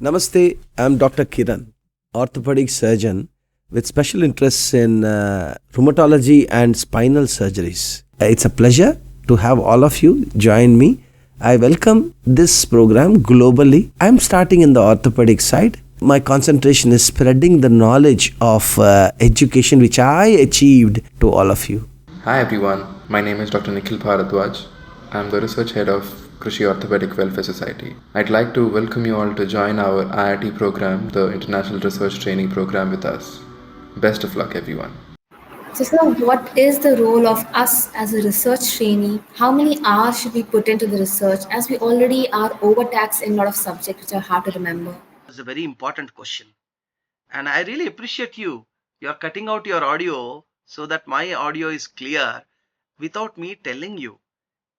Namaste, I'm Dr. Kiran, orthopedic surgeon with special interests in rheumatology and spinal surgeries. It's a pleasure to have all of you join me. I welcome this program globally. I'm starting in the orthopedic side. My concentration is spreading the knowledge of education which I achieved to all of you. Hi everyone, my name is Dr. Nikhil Bharadwaj. I'm the research head of Krishi Orthopedic Welfare Society. I'd like to welcome you all to join our IIT program, the International Research Training Program with us. Best of luck everyone. So, sir, what is the role of us as a research trainee? How many hours should we put into the research as we already are overtaxed in a lot of subjects which are hard to remember? It's a very important question. And I really appreciate you. You're cutting out your audio so that my audio is clear without me telling you.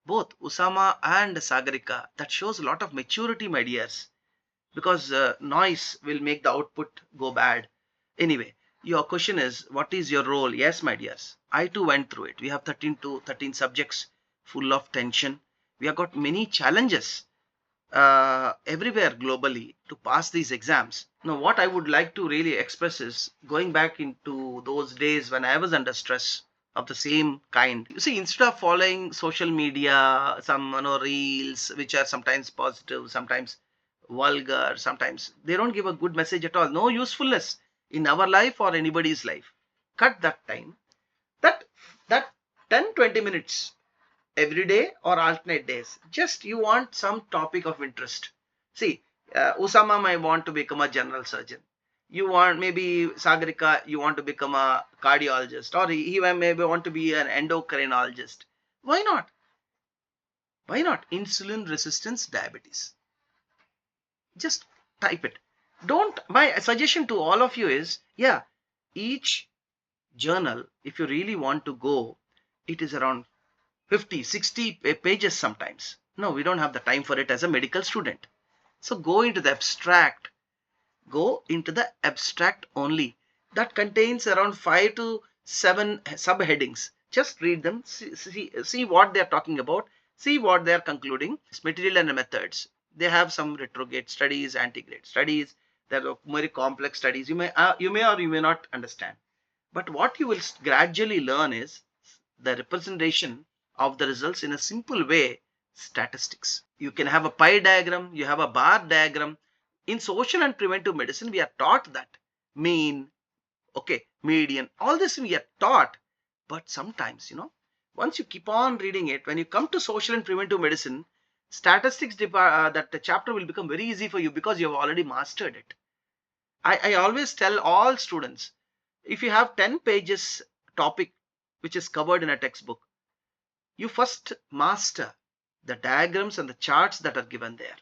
Both Usama and Sagarika, that shows a lot of maturity, my dears, because noise will make the output go bad. Anyway, your question is, what is your role? Yes, my dears, I too went through it. We have 13 subjects full of tension. We have got many challenges everywhere globally to pass these exams. Now, what I would like to really express is going back into those days when I was under stress of the same kind. You see, instead of following social media, some reels which are sometimes positive, sometimes vulgar, sometimes they don't give a good message at all. No usefulness in our life or anybody's life. Cut that time. That that 10-20 minutes every day or alternate days. Just you want some topic of interest. See, Usama might want to become a general surgeon. You want maybe Sagarika, you want to become a cardiologist, or he maybe want to be an endocrinologist. Why not? Why not? Insulin resistance diabetes. Just type it. Don't. My suggestion to all of you is, yeah, each journal, if you really want to go, it is around 50, 60 pages sometimes. No, we don't have the time for it as a medical student. So go into the abstract. Go into the abstract only. That contains around 5 to 7 subheadings. Just read them. See what they're talking about. See what they're concluding. It's material and methods. They have some retrograde studies, antegrade studies. There are very complex studies. You may or you may not understand. But what you will gradually learn is the representation of the results in a simple way, statistics. You can have a pie diagram, you have a bar diagram. In social and preventive medicine, we are taught that mean, okay, median, all this we are taught. But sometimes, once you keep on reading it, when you come to social and preventive medicine, statistics, that the chapter will become very easy for you because you have already mastered it. I always tell all students, if you have 10 pages topic which is covered in a textbook, you first master the diagrams and the charts that are given there.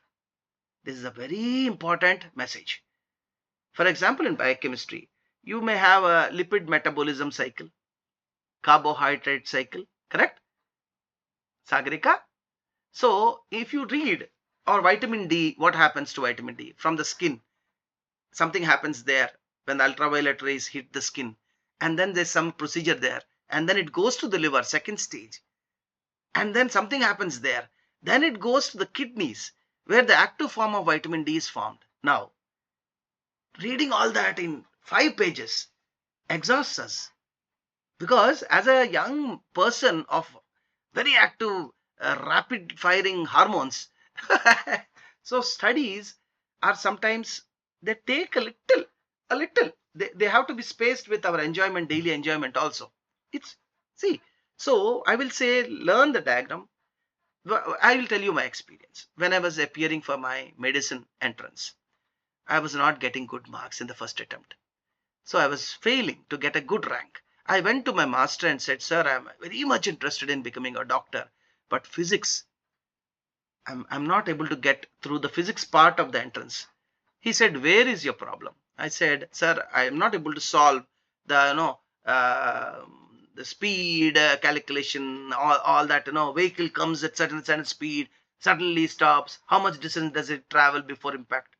This is a very important message. For example, in biochemistry, you may have a lipid metabolism cycle, carbohydrate cycle, correct? Sagarika? So, if you read, or vitamin D, what happens to vitamin D? From the skin, something happens there when the ultraviolet rays hit the skin. And then there's some procedure there. And then it goes to the liver, second stage. And then something happens there. Then it goes to the kidneys, where the active form of vitamin D is formed. Now, reading all that in 5 pages exhausts us. Because as a young person of very active, rapid firing hormones, so studies are sometimes, they take a little. They have to be spaced with our enjoyment, daily enjoyment also. See, so I will say learn the diagram. I will tell you my experience. When I was appearing for my medicine entrance, I was not getting good marks in the first attempt. So I was failing to get a good rank. I went to my master and said, sir, I'm very much interested in becoming a doctor, but physics, I'm not able to get through the physics part of the entrance. He said, where is your problem? I said, sir, I am not able to solve the, the speed calculation, all that, vehicle comes at certain speed, suddenly stops. How much distance does it travel before impact?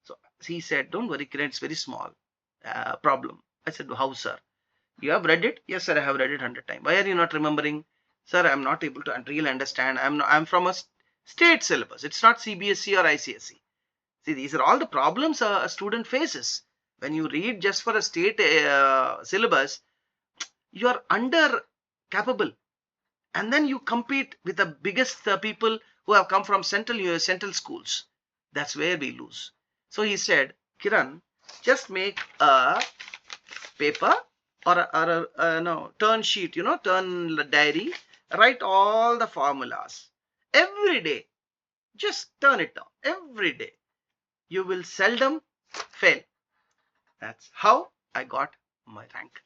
So he said, don't worry, Kiran, it's very small problem. I said, how, sir? You have read it? Yes, sir, I have read it 100 times. Why are you not remembering? Sir, I'm not able to really understand. I'm from a state syllabus. It's not CBSE or ICSE. See, these are all the problems a student faces. When you read just for a state syllabus, you are under capable, and then you compete with the biggest people who have come from central schools. That's where we lose. So he said, Kiran, just make a paper or no, turn sheet, turn diary, write all the formulas every day. Just turn it down every day. You will seldom fail. That's how I got my rank.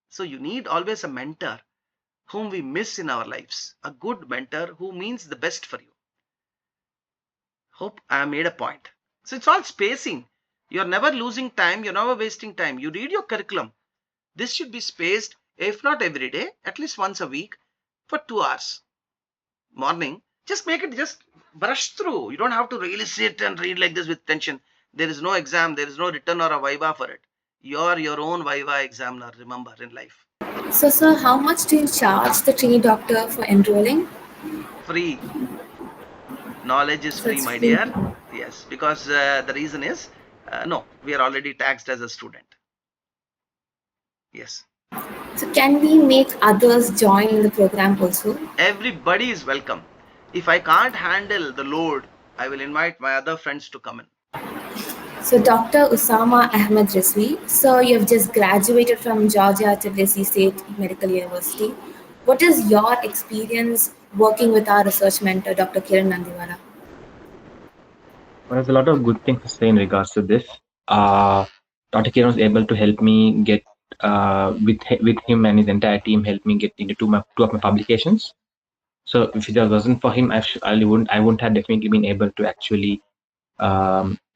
So you need always a mentor whom we miss in our lives. A good mentor who means the best for you. Hope I made a point. So it's all spacing. You're never losing time. You're never wasting time. You read your curriculum. This should be spaced, if not every day, at least once a week for 2 hours. Morning, just make it, just brush through. You don't have to really sit and read like this with tension. There is no exam. There is no written or a viva for it. You're your own viva examiner, remember, in life. So, sir, how much do you charge the trainee doctor for enrolling? Free. Knowledge is So free, it's my free. dear. Yes, because the reason is, no, we are already taxed as a student. Yes. So can we make others join the program also? Everybody is welcome. If I can't handle the load, I will invite my other friends to come in. So Dr. Usama Ahmed Rizvi, sir, you have just graduated from Georgia Tbilisi State Medical University. What is your experience working with our research mentor, Dr. Kiran Nandivada? Well, there's a lot of good things to say in regards to this. Dr. Kiran was able to help me get with him and his entire team helped me get into two of my publications. So if it wasn't for him, I wouldn't have definitely been able to actually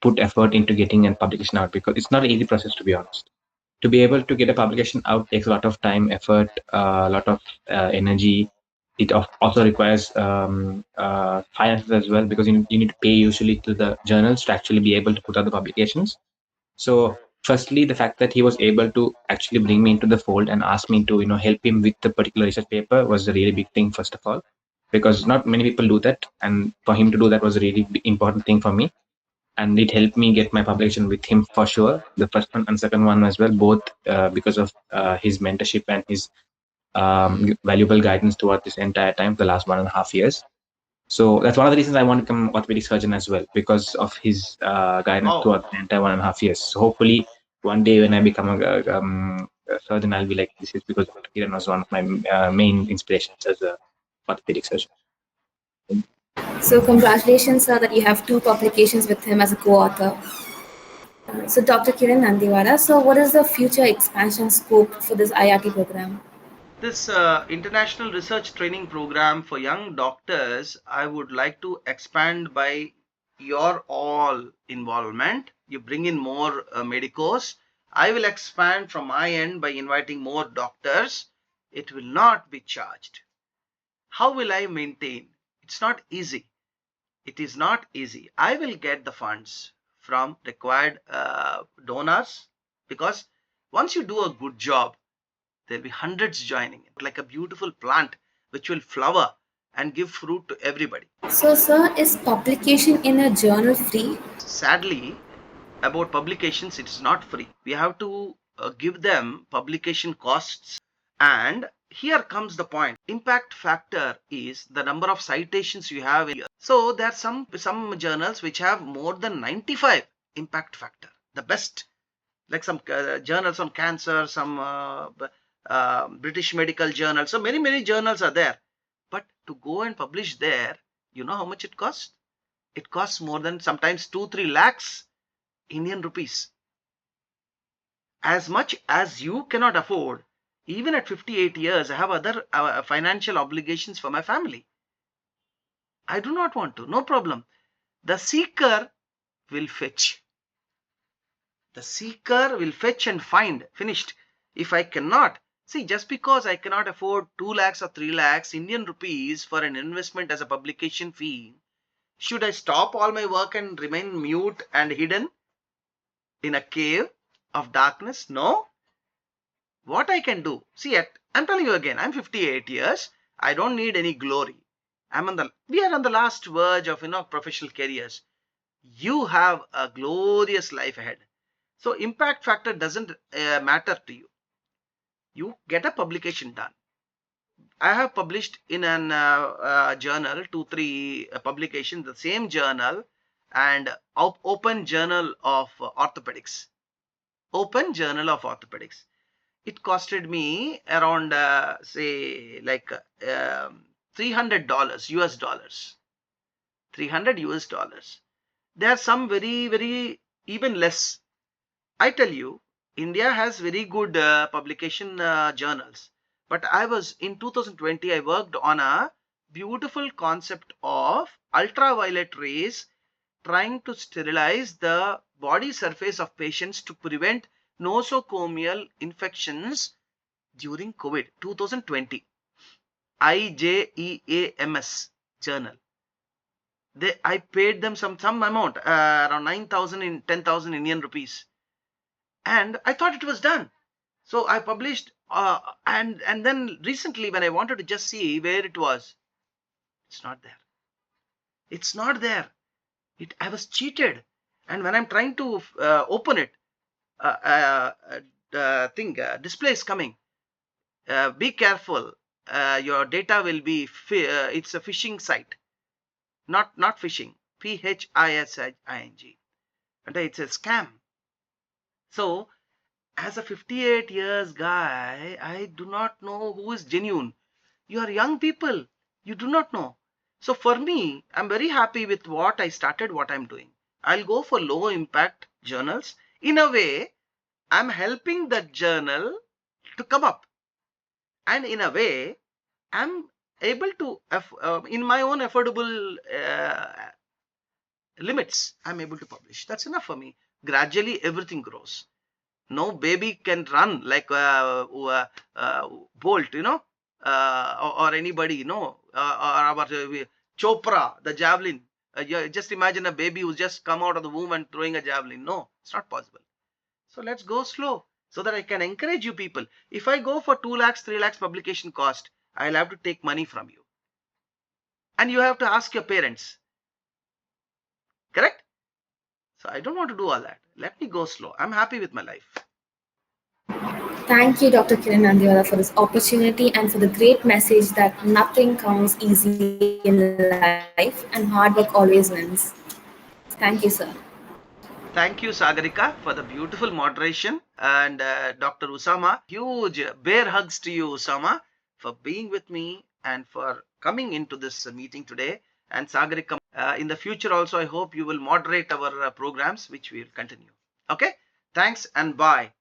put effort into getting a publication out, because it's not an easy process, to be honest. To be able to get a publication out takes a lot of time, effort, a lot of energy. It also requires finances as well, because you need to pay usually to the journals to actually be able to put out the publications. So firstly, the fact that he was able to actually bring me into the fold and ask me to help him with the particular research paper was a really big thing, first of all, because not many people do that, and for him to do that was a really important thing for me. And it helped me get my publication with him for sure, the first one and second one as well, both because of his mentorship and his valuable guidance throughout this entire time, the last 1.5 years. So that's one of the reasons I want to become orthopedic surgeon as well, because of his guidance throughout the entire 1.5 years. So hopefully one day when I become a surgeon, I'll be like, this is because Dr. Kiran was one of my main inspirations as a orthopedic surgeon. So congratulations, sir, that you have 2 publications with him as a co-author. So Dr. Kiran Nandivada, so what is the future expansion scope for this IRT program? This international research training program for young doctors, I would like to expand by your all involvement. You bring in more medicos. I will expand from my end by inviting more doctors. It will not be charged. How will I maintain? It's not easy. It is not easy. I will get the funds from required donors, because once you do a good job, there'll be hundreds joining it, like a beautiful plant which will flower and give fruit to everybody. So, sir, is publication in a journal free? Sadly, about publications, it is not free. We have to give them publication costs. And here comes the point. Impact factor is the number of citations you have in. So there are some journals which have more than 95 impact factor, the best, like some journals on cancer, some British medical journal. So many journals are there. But to go and publish there, you know how much it costs? It costs more than sometimes 2-3 lakhs Indian rupees. As much as you cannot afford. Even at 58 years, I have other financial obligations for my family. I do not want to. No problem. The seeker will fetch. The seeker will fetch and find. Finished. If I cannot, see, just because I cannot afford 2 lakhs or 3 lakhs Indian rupees for an investment as a publication fee, should I stop all my work and remain mute and hidden in a cave of darkness? No. What I can do, see, I'm telling you again, I'm 58 years. I don't need any glory. We are on the last verge of professional careers. you have a glorious life ahead. So impact factor doesn't matter to you. You get a publication done. I have published in an journal 2-3 publications, the same journal, and open journal of orthopedics. Open journal of orthopedics. It costed me around say like $300 US dollars. $300 US. There are some very even less. I tell you, India has very good publication journals. But I was in 2020, I worked on a beautiful concept of ultraviolet rays trying to sterilize the body surface of patients to prevent nosocomial infections during COVID. 2020. IJEAMS journal. I paid them some amount, around 9,000 in 10,000 Indian rupees. And I thought it was done. So I published, and then recently when I wanted to just see where it was, it's not there. It's not there. I was cheated. And when I'm trying to open it, display is coming. Be careful. Your data will be, it's a phishing site. Not phishing. PHISING. And it's a scam. So, as a 58 years guy, I do not know who is genuine. You are young people. You do not know. So for me, I'm very happy with what I started, what I'm doing. I'll go for low impact journals. In a way, I'm helping that journal to come up. And in a way, I'm able to, in my own affordable limits, I'm able to publish. That's enough for me. Gradually, everything grows. No baby can run like Bolt, or anybody, or our Chopra, the javelin. Just imagine a baby who's just come out of the womb and throwing a javelin. No, it's not possible. So let's go slow so that I can encourage you people. If I go for 2 lakhs, 3 lakhs publication cost, I'll have to take money from you. And you have to ask your parents. Correct? So I don't want to do all that. Let me go slow. I'm happy with my life. Thank you, Dr. Kiran Nandivada, for this opportunity and for the great message that nothing comes easy in life and hard work always wins. Thank you, sir. Thank you, Sagarika, for the beautiful moderation. And Dr. Usama, huge bear hugs to you, Usama, for being with me and for coming into this meeting today. And Sagarika, in the future also, I hope you will moderate our programs, which we will continue. Okay? Thanks and bye.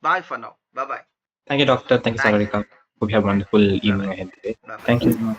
Bye for now. Bye-bye. Thank you, Doctor. Thank you, Sagarika. Hope you have a wonderful evening ahead today. Bye-bye. Thank you.